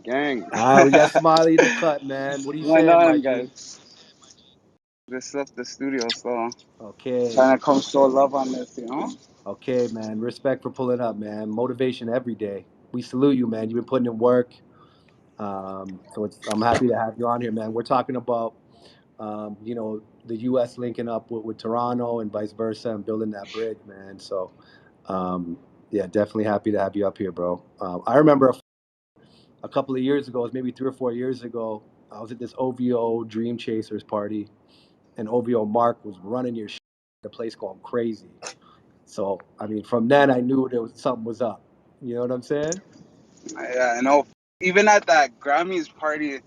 Gang. We got Smiley in the cut, man. What are you Why saying, my not, G? guys? Just left the studio, so Okay. trying to come show love on this. Okay, man. Respect for pulling up, man. Motivation every day. We salute you, man. You've been putting in work. I'm happy to have you on here, man. We're talking about, the U.S. linking up with Toronto and vice versa and building that bridge, man. Um, yeah, definitely happy to have you up here, bro. I remember a couple of years ago, it was maybe 3 or 4 years ago, I was at this OVO Dream Chasers party, and OVO Mark was running your shit, the place going crazy. So, I mean, from then I knew there was something was up. You know what I'm saying? Yeah, I know. Even at that Grammys party,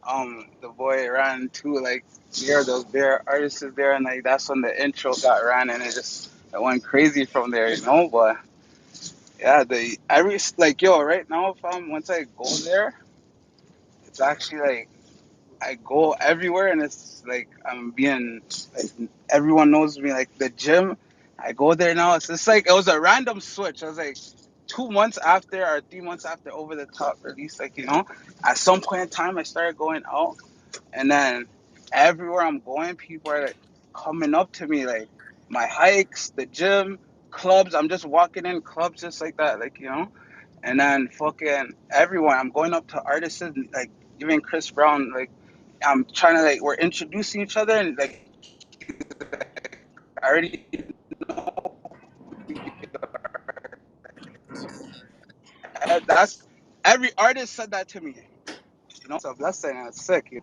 the boy ran too. Like, there, those bare artists is there, and like that's when the intro got ran, and it went crazy from there. But yeah, like yo, right now, if once I go there, it's actually like I go everywhere, and it's like I'm being like everyone knows me. Like the gym, I go there now. It's just like it was a random switch. I was like 2 months after or 3 months after Over the Top release. Like at some point in time, I started going out, and then everywhere I'm going, people are like coming up to me, like my hikes, the gym, clubs. I'm just walking in clubs just like that, like. And then fucking everyone, I'm going up to artists like even Chris Brown, like I'm trying to like we're introducing each other and like I already that's every artist said that to me. It's a blessing and it's sick.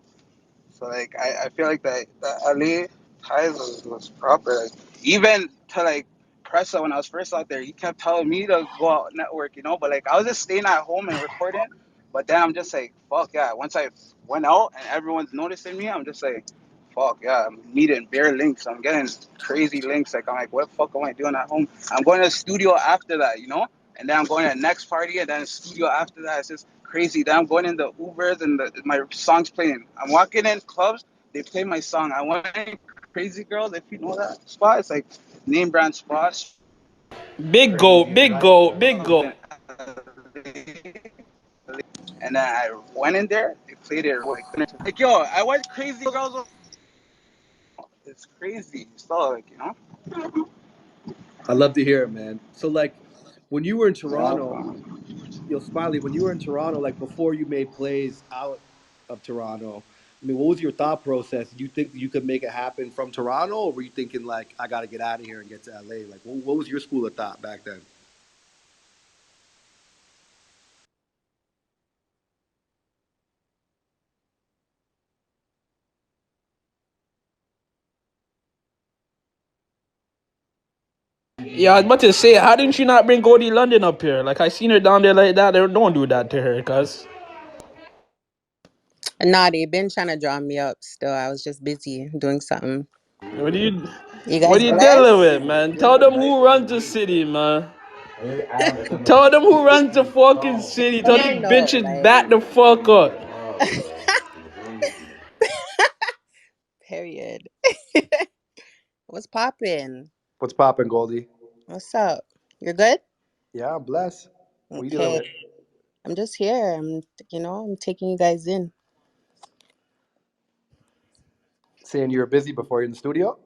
So like I feel like the LA ties was proper. Like even to like Pressa when I was first out there, he kept telling me to go out and network. But like I was just staying at home and recording. But then I'm just like, fuck yeah. Once I went out and everyone's noticing me, I'm just like, fuck yeah, I'm meeting bare links. I'm getting crazy links. Like I'm like, what the fuck am I doing at home? I'm going to the studio after that. And then I'm going to the next party and then the studio after that. It's just crazy. Then I'm going in the Ubers and my song's playing. I'm walking in clubs, they play my song. I went in Crazy Girls, if you know that spot. It's like name brand spot. Big goat, big goat, big goat. And then I went in there, they played it like yo, I went Crazy Girls. It's crazy. So like. I love to hear it, man. So, like, when you were in Yeah, Toronto, Smiley, when you were in Toronto, like before you made plays out of Toronto, I mean, what was your thought process? Did you think you could make it happen from Toronto, or were you thinking like, I got to get out of here and get to LA? Like, what was your school of thought back then? Yeah, I was about to say, how didn't you not bring Goldie London up here? Like, I seen her down there like that. Don't do that to her, cuz. Nah, they been trying to draw me up still. I was just busy doing something. What do you, You what guys are you dealing blessed? with, man? Tell them who runs the city, man. Tell them who runs the fucking city. Tell these You know, bitches like, back the fuck up. period. What's poppin'? What's popping, Goldie? What's up? You're good? Yeah, I'm blessed. What you dealing Okay. with? I'm just here. I'm taking you guys in. Saying you were busy before you're in the studio?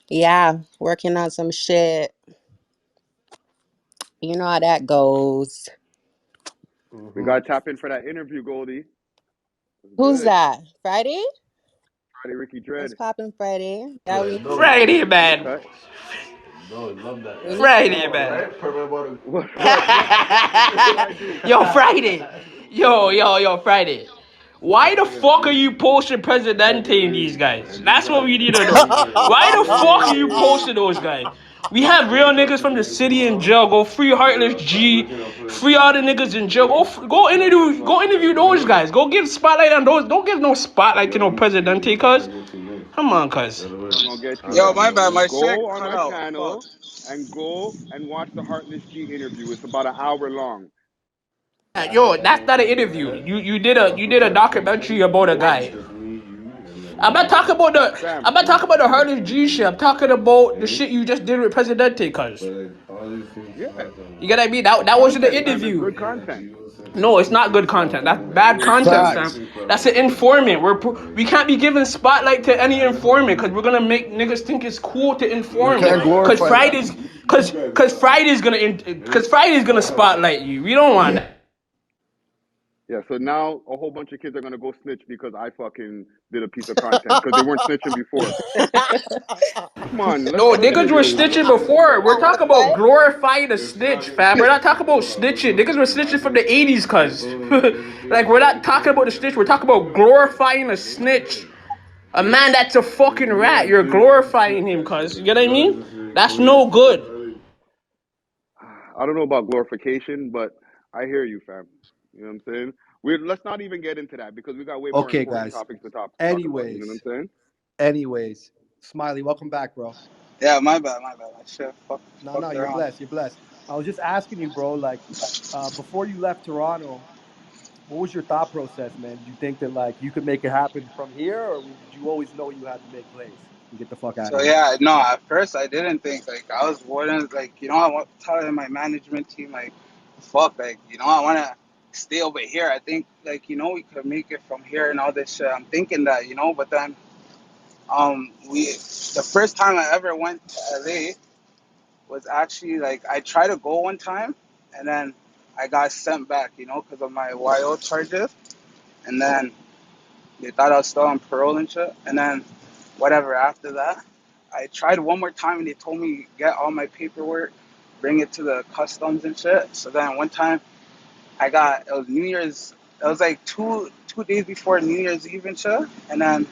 Yeah, working on some shit. You know how that goes. We Mm-hmm. got to tap in for that interview, Goldie. It's Who's good. that? Friday? Friday, Ricky Dread. What's poppin' Friday? Yeah, Friday, In the man. cut. we need Friday, man. What do I do? Yo, Friday. Yo, Friday. Why the fuck are you posting Presidente and these guys? That's what we need to know. Why the fuck are you posting those guys? We have real niggas from the city in jail. Go free Heartless G. Free all the niggas in jail. Go interview those guys. Go give spotlight on those. Don't give no spotlight to no Presidente, cuz. Come on, cuz. I'm gonna get you Yo, that. my bad, my shit Go on cut our out. Fuck. channel and go and watch the Heartless G interview. It's about an hour long. Yo, that's not an interview. You did a documentary about a guy. I'm not talking about the. Fam, I'm not talking about the hardest G shit. I'm talking about the shit you just did with Presidente, cuz. yeah, You get what I mean? That wasn't the content, fam. It's interview. good content. No, it's not good content. That's bad content, fam. Facts. That's an informant. We can't be giving spotlight to any informant because we're gonna make niggas think it's cool to We inform them. can't glorify that. Cause Friday's gonna spotlight you. We don't want that. Yeah, so now a whole bunch of kids are gonna go snitch because I fucking did a piece of content because they weren't snitching before. Come on, let's No, look at niggas it were this way. snitching before. We're talking about glorifying a snitch, fam. We're not talking about snitching. Niggas were snitching from the 80s, cuz. Like, we're not talking about the snitch. We're talking about glorifying a snitch. A man that's a fucking rat. You're glorifying him, cuz. You get what I mean? That's no good. I don't know about glorification, but I hear you, fam. You know what I'm saying? Let's not even get into that because we got way more Okay, important guys. topics to talk about. You know what I'm saying? Anyways, Smiley, welcome back, bro. Yeah, my bad, my bad. I should have No, fucked you're around. blessed. You're blessed. I was just asking you, bro. Like, before you left Toronto, what was your thought process, man? Did you think that like you could make it happen from here, or did you always know you had to make plays and get the fuck out So of here? yeah, no, at first I didn't think like I was wondering like I want telling my management team like, fuck like I want to stay over here. I think like we could make it from here and all this shit. I'm thinking that but then we the first time I ever went to LA was actually like I tried to go one time and then I got sent back because of my YO charges and then they thought I was still on parole and shit and then whatever after that. I tried one more time and they told me get all my paperwork, bring it to the customs and shit. So then one time it was New Year's. It was like two days before New Year's Eve and shit. And then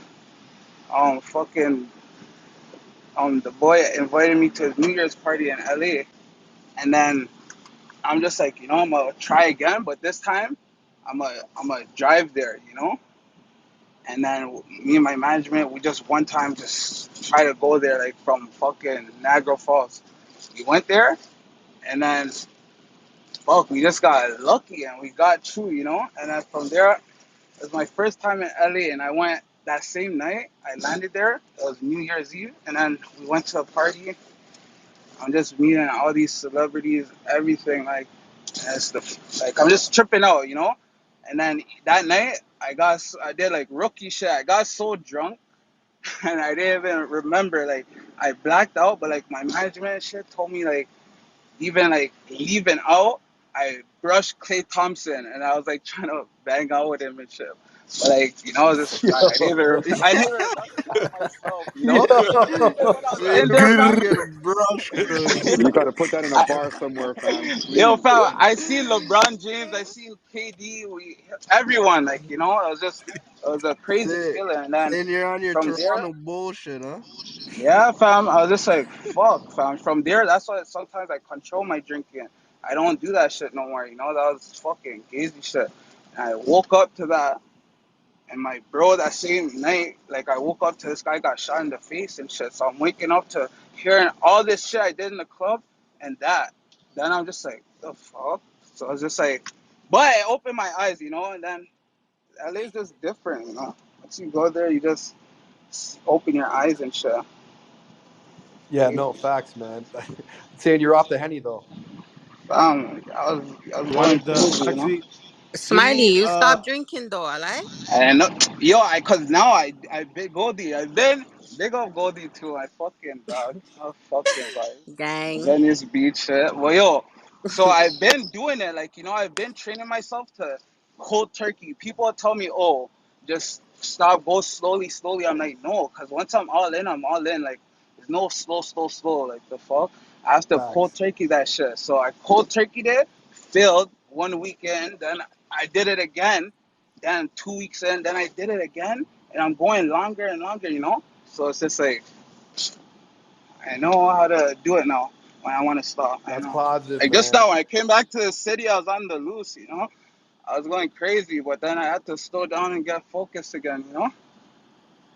fucking the boy invited me to his New Year's party in LA. And then I'm just like I'm gonna try again, but this time I'm gonna drive there. And then me and my management, we just one time just try to go there, like from fucking Niagara Falls. We went there, and then fuck, we just got lucky and we got through. And then from there, it was my first time in LA, and I went that same night. I landed there. It was New Year's Eve, and then we went to a party. I'm just meeting all these celebrities, everything and it's like I'm just tripping out. And then that night, I did like rookie shit. I got so drunk. And I didn't even remember. Like I blacked out, but like my management shit told me like even like leaving out, I brushed Clay Thompson, and I was like trying to bang out with him and shit. But like just Yo, I didn't even I didn't remember that myself. yo, And when I was Say in the there, fam, fucking brush, cuz. You got to put that in a I, bar somewhere, fam. yo, Please. fam, I seen LeBron James, I seen KD, everyone it was a crazy Say, feeling. And then saying you're on your from there. Toronto bullshit, huh? Yeah, fam. I was just like, fuck, fam. From there, that's why sometimes I control my drinking. I don't do that shit no more. That was fucking gazy shit. And I woke up to that, and my bro, that same night, like I woke up to this guy got shot in the face and shit. So I'm waking up to hearing all this shit I did in the club and that. Then I'm just like, the fuck? So I was just like, but I opened my eyes. And then LA's just different. Once you go there, you just open your eyes and shit. yeah, no facts, man. Saying you're off the henny though. I was Yo, going the crazy. actually give Smiley, me you stop drinking though, alright? And yo, cause now I big Goldie. I've been big up Goldie too. I fucking dog. I fucking like Gang. Venice Beach shit. Well, yo, so I've been doing it. Like I've been training myself to cold turkey. People tell me, oh, just stop, go slowly, slowly. I'm like, no, cause once I'm all in, I'm all in. Like there's no slow, slow, slow. Like the fuck. I have to cold Facts. turkey that shit. So I cold turkeyed it, failed one weekend, then I did it again. Then 2 weeks in, then I did it again, and I'm going longer and longer. So it's just like I know how to do it now when I want to stop. I That's know. positive, Like just man. now when I came back to the city, I was on the loose. I was going crazy, but then I had to slow down and get focused again.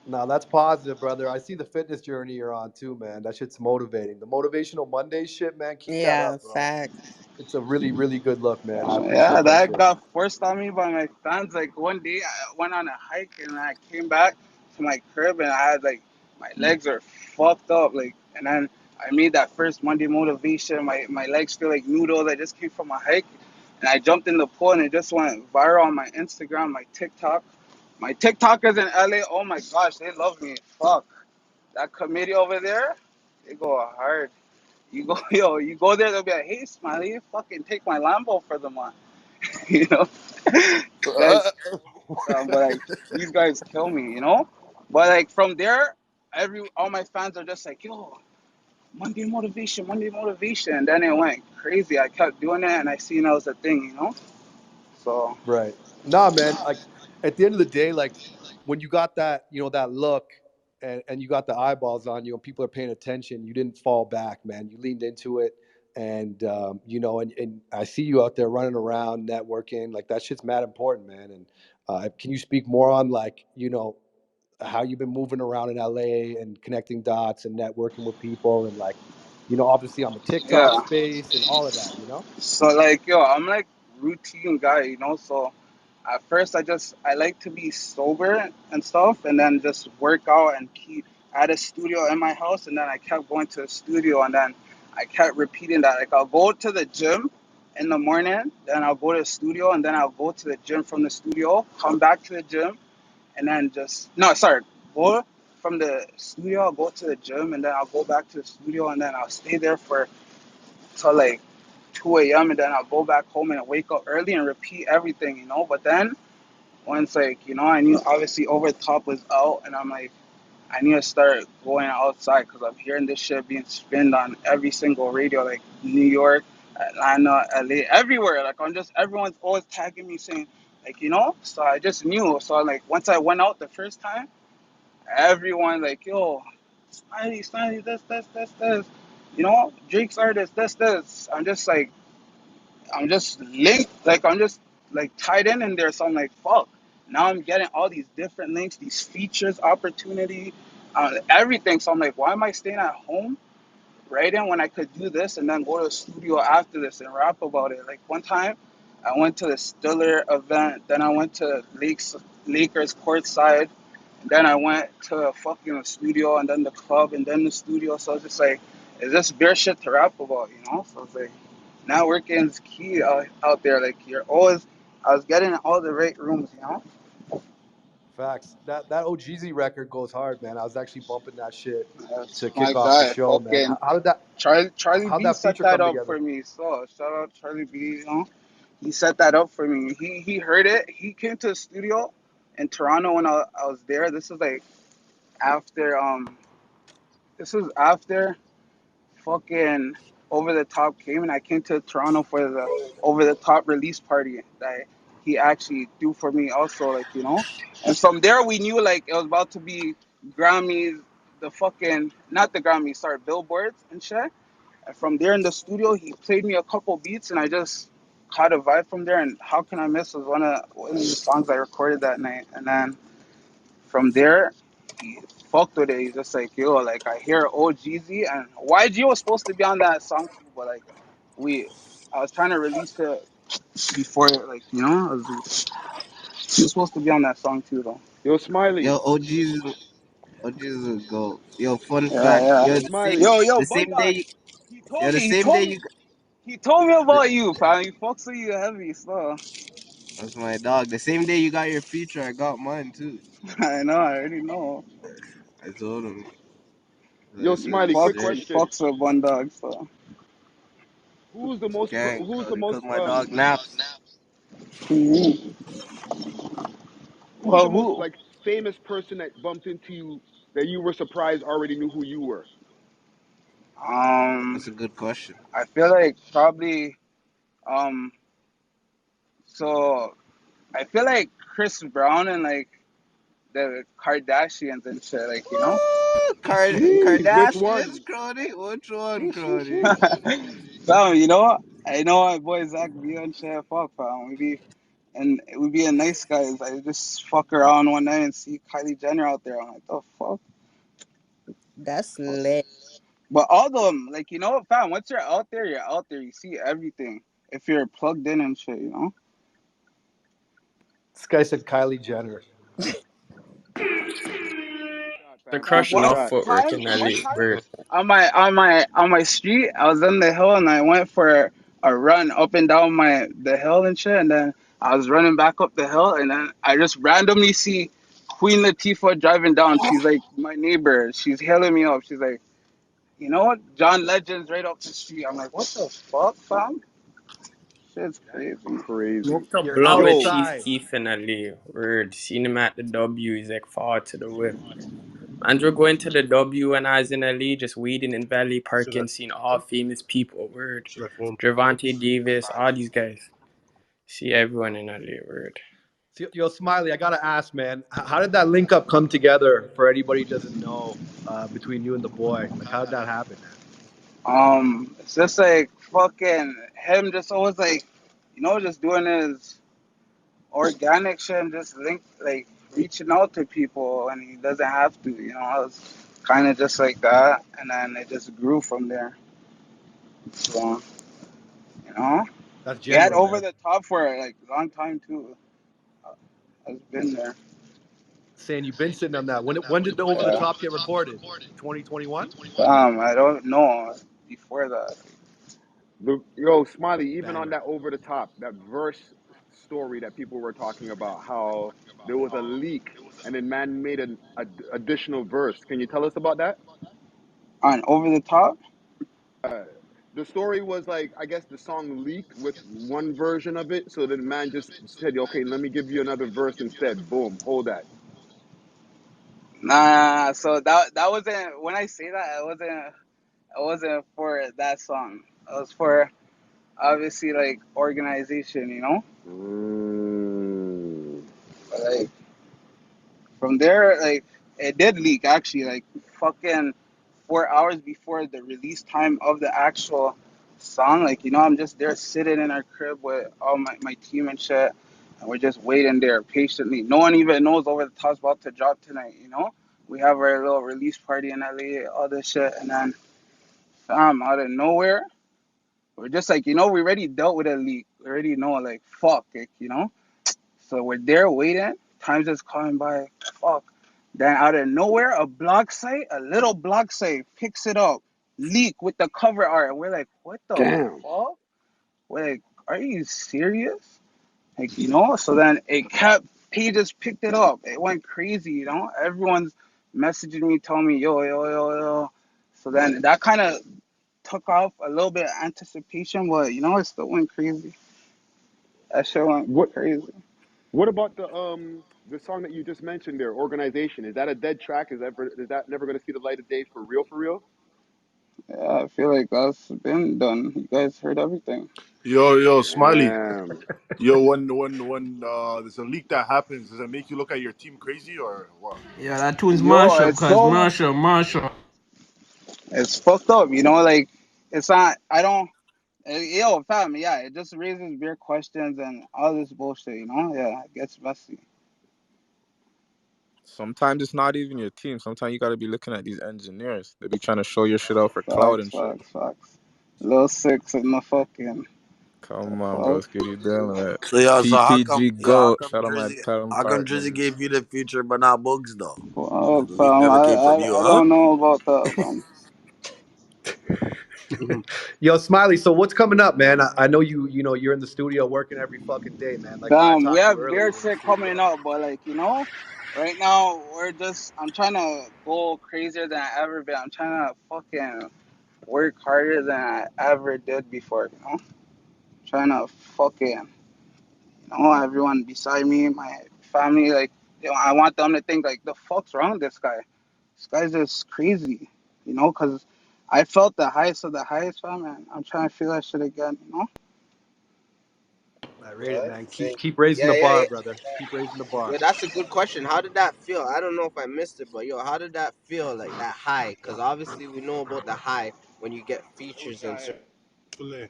No, that's positive, brother. I see the fitness journey you're on too, man. That shit's motivating. The motivational Monday shit, man. Keep that Yeah, up, bro. facts. It's a really, really good look, man. I Yeah, appreciate that that shit. got forced on me by my fans. Like one day I went on a hike and I came back to my crib and I had like my legs are fucked up, like, and then I made that first Monday motivation. My legs feel like noodles. I just came from a hike, and I jumped in the pool, and it just went viral on my Instagram, my TikTok. My TikTokers in LA, oh my gosh, they love me. Fuck that committee over there, they go hard. You go, yo, you go there, they'll be like, hey, Smiley, fucking take my Lambo for the month, you know. Guys, but like these guys kill me, you know. But like from there, all my fans are just like, yo, Monday motivation. And then it went crazy. I kept doing it, and I seen it was a thing, you know. So Right. Nah, man. Like at the end of the day, like when you got that, that look and you got the eyeballs on you and people are paying attention, you didn't fall back, man. You leaned into it. And and I see you out there running around, networking. Like that shit's mad important, man. And can you speak more on like, how you've been moving around in LA and connecting dots and networking with people and like, obviously on the TikTok yeah. space and all of that? So like yo, I'm like routine guy, you know. So at first I like to be sober and stuff, and then just work out and keep at a studio in my house, and then I kept going to the studio, and then I kept repeating that. Like I'll go to the gym in the morning, then I'll go to the studio, and then I'll go to the gym from the studio, come back to the gym, and then just no, sorry, go from the studio, I'll go to the gym, and then I'll go back to the studio, and then I'll stay there for till like 2 a.m. and then I'll go back home and wake up early and repeat everything, you know. But then once like I knew obviously over the top was out, and I'm like I need to start going outside because I'm hearing this shit being spinned on every single radio, like New York, Atlanta, LA, everywhere. Like I'm just everyone's always tagging me saying like So I just knew. So like once I went out the first time, everyone like yo, Smiley, this. Drake's artist, this. I'm just linked, like I'm just like tied in there. So I'm like, fuck. Now I'm getting all these different links, these features, opportunity, everything. So I'm like, why am I staying at home writing when I could do this and then go to the studio after this and rap about it? Like one time, I went to the Stiller event, then I went to Lakers courtside, and then I went to a fucking studio, and then the club, and then the studio. So I was just like, is this beer shit to rap about, you know? So it's like, networking is key out there. Like I was getting in all the right rooms, you know. Facts. That OGZ record goes hard, man. I was actually bumping that shit That's to my kick off the guy. show, man. Fucking How did that Charlie how'd B that set feature that come up together? for me. So shout out Charlie B. He set that up for me. He heard it. He came to the studio in Toronto when I was there. This is like after this was after fucking Over the Top came, and I came to Toronto for the Over the Top release party that he actually do for me also, like And from there we knew like it was about to be Grammys, the fucking not the Grammys, sorry, billboards and shit. And from there in the studio he played me a couple beats and I just caught a vibe from there, and How Can I Miss was one of the songs I recorded that night. And then from there, he fucked with it. He's just like, yo, like I hear OGZ and YG was supposed to be on that song too, but like we, I was trying to release it before, like he was supposed to be on that song too, though. Yo, Smiley. Yo, OG's a go. Yo, fun Yeah, fact. yeah. Yo, Smiley. Yo, The Bun same day Dog. you, He told yo, the me. same day you, He told me the, about you, fam. He fucks with you heavy, so that's my dog. The same day you got your feature, I got mine too. I know. I already know. I told him. Yo, Like, He Smiley. yes, Quick fucks. sir. He question. fucks with Bun Dog, so. Gang, Who's the cause most my dog naps. Mhm. who's the Well, most who? like famous person that bumped into you that you were surprised already knew who you were? That's a good question. I feel like probably um. So I feel like Chris Brown and like the Kardashians and shit, like Woo! Jeez, which Kardashians, one? Crody? Which one, Crody? fam, I know my boy Zach B and shit. Fuck, fam, we be a nice guys. I just fuck around one night and see Kylie Jenner out there. I'm like, the fuck. That's lit. But all of them, like fam, once you're out there, you're out there. You see everything if you're plugged in and shit, This guy said Kylie Jenner. The Fam, crushing appreciate One off that. footwork time, in one LA, time word. on my street, I was on the hill and I went for a run up and down the hill and shit, and then I was running back up the hill, and then I just randomly see Queen Latifah driving down. She's like my neighbor. She's hailing me up. She's like, you know what? John Legend's right up the street. I'm like, what the fuck, fam? Shit's crazy. Crazy. Smoked a You're blunt with Yo, Chief outside. Keef in LA, word. Seen him at the W, he's like far to the whip. And we're going to the W when I was in LA, just waiting in Valley Parking, seeing all famous people, word. Javante Davis, all these guys. See everyone in LA, word. Yo, Smiley, I gotta ask, man, how did that link up come together? For anybody who doesn't know, between you and the boy, like, how did that happen, man? It's just like fucking him, just always like, just doing his organic shit and just reaching out to people and he doesn't have to. I was kind of just like that, and then it just grew from there. So you know, That's he had genuine, over man. the top for like a long time too. Has been there. Saying you've been sitting on that. When did the Over the Yeah. Top get recorded? 2021. I don't know before that. yo, Smiley, even on Banger. that over the top, that verse story that people were talking about, how there was a leak and then man made an additional verse. Can you tell us about that? On over the top. The story was like, I guess the song leaked with one version of it, so the man just said, "Okay, let me give you another verse instead." Boom, hold that. Nah, so that wasn't when I say that it wasn't for that song. It was for obviously like organization. Mm. But like from there, like it did leak actually, like fucking 4 hours before the release time of the actual song. Like I'm just there sitting in our crib with all my team and shit, and we're just waiting there patiently. No one even knows Over the Top's about to drop tonight. We have our little release party in LA, all this shit, and then out of nowhere, we're just like, we already dealt with a leak. We already know, like, fuck it. So we're there waiting. Time's just coming by. Fuck. Then out of nowhere, a little blog site picks it up, leak with the cover art. We're like, what the Damn. fuck? We're like, are you serious? Like, so then it kept, pages picked it up. It went crazy. Everyone's messaging me, telling me, yo, yo, yo, yo. So then that kind of took off a little bit of anticipation, but it still went crazy. That shit went What crazy. What about the song that you just mentioned there, Organization? Is that a dead track? Is that never going to see the light of day for real? For real? Yeah, I feel like that's been done. You guys heard everything. Yo, Smiley. Damn. Yo, when there's a leak that happens, does it make you look at your team crazy or what? Yeah, that tune's Yo, Marshall, it's cause so Marshall. it's fucked up. Like it's not. I don't. Yo, fam. Yeah, it just raises weird questions and all this bullshit. Yeah, it gets messy. Sometimes it's not even your team. Sometimes you got to be looking at these engineers. They be trying to show your shit out for cloud Facts, and shit. facts, facts. Lil Six in the fucking Come on, bro. fuck. Skitty dealing with it. So PPG how GOAT. come Shout out my Drizzy, talent how come Drizzy partners. gave you the feature but not Bugs though? The Fuck, leak fam. never I, came from you, I I huh? don't know about that, fam. Yo, Smiley. So what's coming up, man? I know you're in the studio working every fucking day, man. Like when I We talked to you have earlier, beer we're in the shit coming studio. up, but like right now I'm trying to go crazier than I ever been. I'm trying to fucking work harder than I ever did before. Trying to fucking everyone beside me, my family, like I want them to think like the fuck's wrong with this guy. This guy's just crazy. Because I felt the highest of the highest, fam, and I'm trying to feel that shit again. I rate it, Yeah, man. same. Keep raising Yeah, the yeah, bar, yeah. brother. Keep raising the bar. Yo, that's a good question. How did that feel? I don't know if I missed it, but yo, how did that feel? Like that high? Because obviously we know about the high when you get features and certain.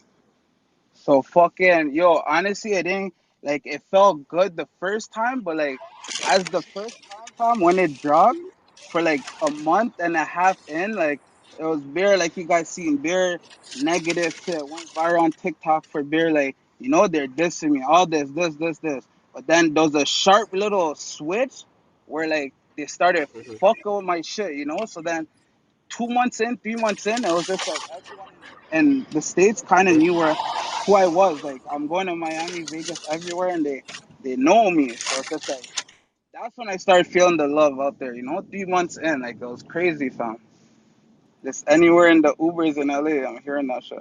So fucking yo, honestly, I didn't like it felt good the first time, but like as the first time when it dropped for like a month and a half in, like it was bare like you guys seen bare negative shit went viral on TikTok for bare like they're dissing me, all this. But then there's a sharp little switch where like they started fucking with my shit, you know. So then 2 months in, 3 months in, it was just like everyone in the States kind of knew who I was. Like I'm going to Miami, Vegas, everywhere, and they know me. So it's just like that's when I started feeling the love out there, you know. 3 months in, like it was crazy, fam. Just anywhere in the Ubers in LA, I'm hearing that shit.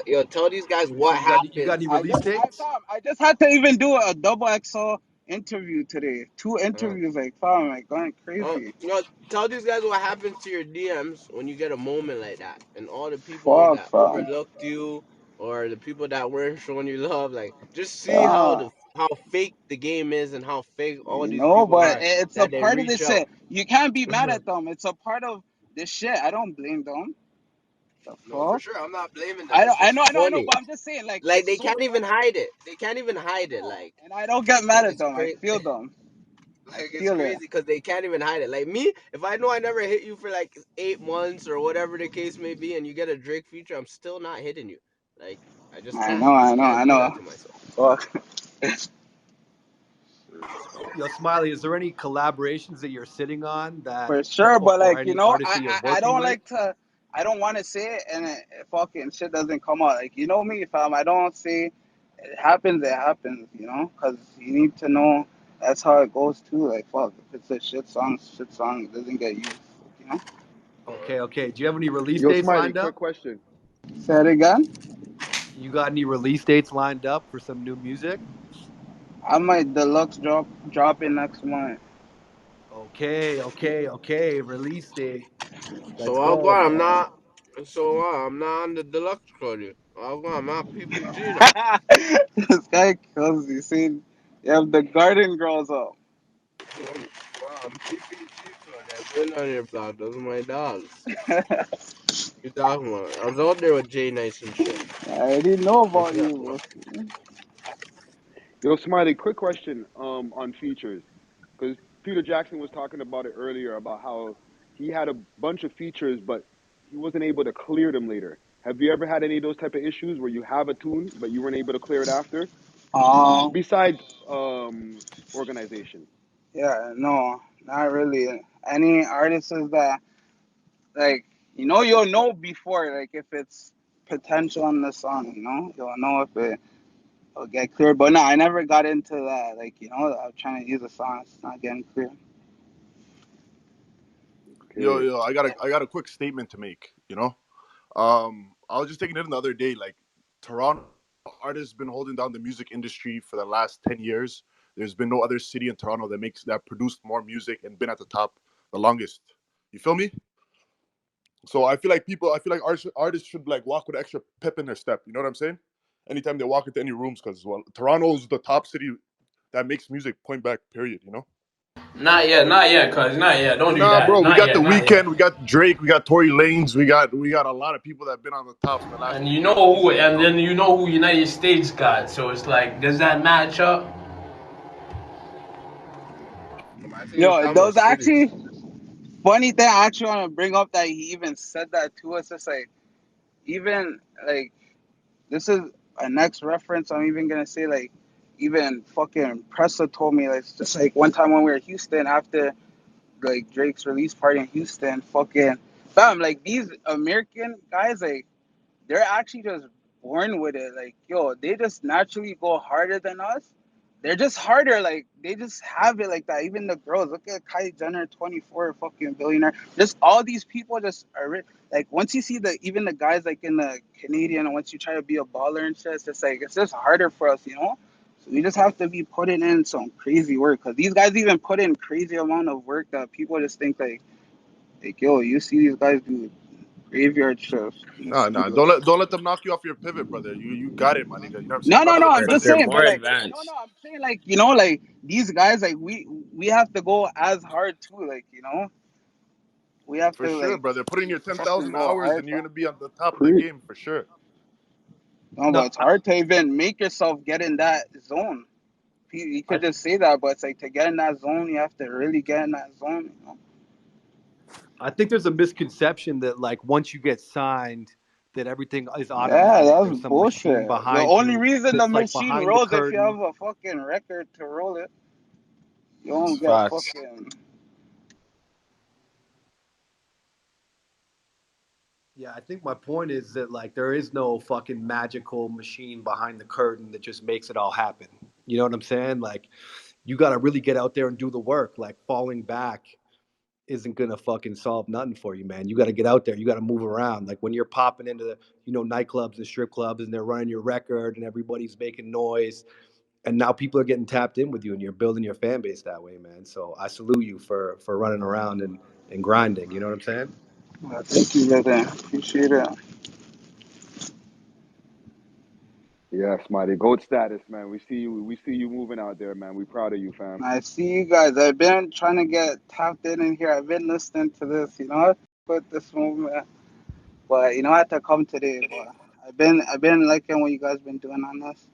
Yo, tell these guys So what you got any happens. release dates? I just had to even do a double XL interview today. 2 interviews, like fam, like going crazy. You know, tell these guys what happens to your DMs when you get a moment like that, and all the people Fuck, that fam. overlooked you, or the people that weren't showing you love. Like, just see Yeah. how fake the game is, and how fake all You these know, people but are. it's a That they part of reach this out. shit. You can't be mad at them. It's a part of this shit. I don't blame them. The No, for fuck? sure, I'm not blaming them. It's just I know, funny. but I'm just saying, like, Like it's they so can't even funny. hide it. They can't even I hide it. know, Like and I don't get mad at it's them. I crazy. feel them. I Like it's feel it. crazy because they can't even hide it. Like me, if I know I never hit you for like 8 months or whatever the case may be, and you get a Drake feature, I'm still not hitting you. Like I just I can't. know, I I just know, can't I do that know. to myself. Fuck. Yo, Smiley, is there any collaborations that you're sitting on that For sure, but or like you any know, artists that you're I working don't with? like to. I don't want to say it, and fucking shit doesn't come out. Like you know me, fam. I don't say it happens. It happens. You know, because you need to know that's how it goes too. Like fuck, if it's a shit song, it doesn't get used. You know. Okay, okay. Do you have any release Yo, dates Smiley, lined quick up? question. Say it again. You got any release dates lined up for some new music? I might deluxe drop in next month. Okay, okay, okay. Release date. So Let's I'll go. go. I'm not. So I'm not on the deluxe credit. I'll go. I'm not PPG though. This guy kills me. See, you have the garden girls up. I'm PPG credit. I've been on your block. Those are my dogs. You talking about? I was out there with Jay Nice and shit. I already know What about you talking you. about? Yo, Smiley, quick question on features. Because Peter Jackson was talking about it earlier about how he had a bunch of features, but he wasn't able to clear them later. Have you ever had any of those type of issues where you have a tune, but you weren't able to clear it after? Um, Besides organization. yeah, no, not really. Any artists that like you'll know before like if it's potential on the song, you'll know if it'll get clear. But no, I never got into that. Like I'm trying to use a song, it's not getting clear. Yo, Okay. yo, I got a quick statement to make. You know, I was just taking it in the other day. Like, Toronto artists been holding down the music industry for the last 10 years. There's been no other city in Toronto that produced more music and been at the top the longest. You feel me? So I feel like artists should like walk with extra pep in their step. You know what I'm saying? Anytime they walk into any rooms, because well, Toronto's the top city that makes music. Point back. Period. You know. Not yet, cuz not yet. Don't do Nah, that. bro, we Not got The yet, not yet. Weeknd, we got Drake, we got Tory Lanez, we got a lot of people that have been on the top for the last And 10 you know years. who, You and know? then you know who United States got. So it's like, does that match up? I think you're Yo, talking about those cities. actually funny thing. I actually want to bring up that he even said that to us. It's like even like this is a next reference. I'm even gonna say like even fucking Pressa told me like it's just like one time when we were in Houston after like Drake's release party in Houston, fucking fam, like these American guys, like they're actually just born with it. Like, yo, they just naturally go harder than us. They're just harder, like they just have it like that. Even the girls, look at Kylie Jenner, 24, fucking billionaire. Just all these people just are like once you see the even the guys like in the Canadian, and once you try to be a baller and shit, it's just like it's just harder for us, So we just have to be putting in some crazy work because these guys even put in crazy amount of work that people just think like yo, you see these guys do graveyard shifts in the Nah, nah. studio. Don't let them knock you off your pivot, brother. You got it, my nigga. You know what I'm saying? No, no, Remember no. the I'm people Because just that they're saying, more but like, advanced. I'm saying like, like these guys, like we have to go as hard too. Like, we have for to sure, like brother. Put in your fucking 10,000 go hours, hard. and you're gonna be on the top of the Pre game for sure. No, but No, it's hard to even make yourself get in that zone. You I could just say that, but it's like to get in that zone, you have to really get in that zone. I think there's a misconception that like once you get signed, that everything is Yeah, automatic. that's There's some machine bullshit. The behind only you reason the that's like machine behind the rolls if you curtain. have a fucking record to roll it. You won't get Facts. fucking. Yeah, I think my point is that like there is no fucking magical machine behind the curtain that just makes it all happen. You know what I'm saying? Like you got to really get out there and do the work. Like falling back isn't gonna fucking solve nothing for you, man. You got to get out there. You got to move around. Like when you're popping into the nightclubs and strip clubs and they're running your record and everybody's making noise, and now people are getting tapped in with you and you're building your fan base that way, man. So I salute you for running around and grinding. You know what I'm saying? Thank you, brother. Appreciate it. Yeah, Smiley, gold status, man. We see you. We see you moving out there, man. We proud of you, fam. I see you guys. I've been trying to get tapped in here. I've been listening to this, with this movement. But I had to come today. But I've been liking what you guys been doing on this.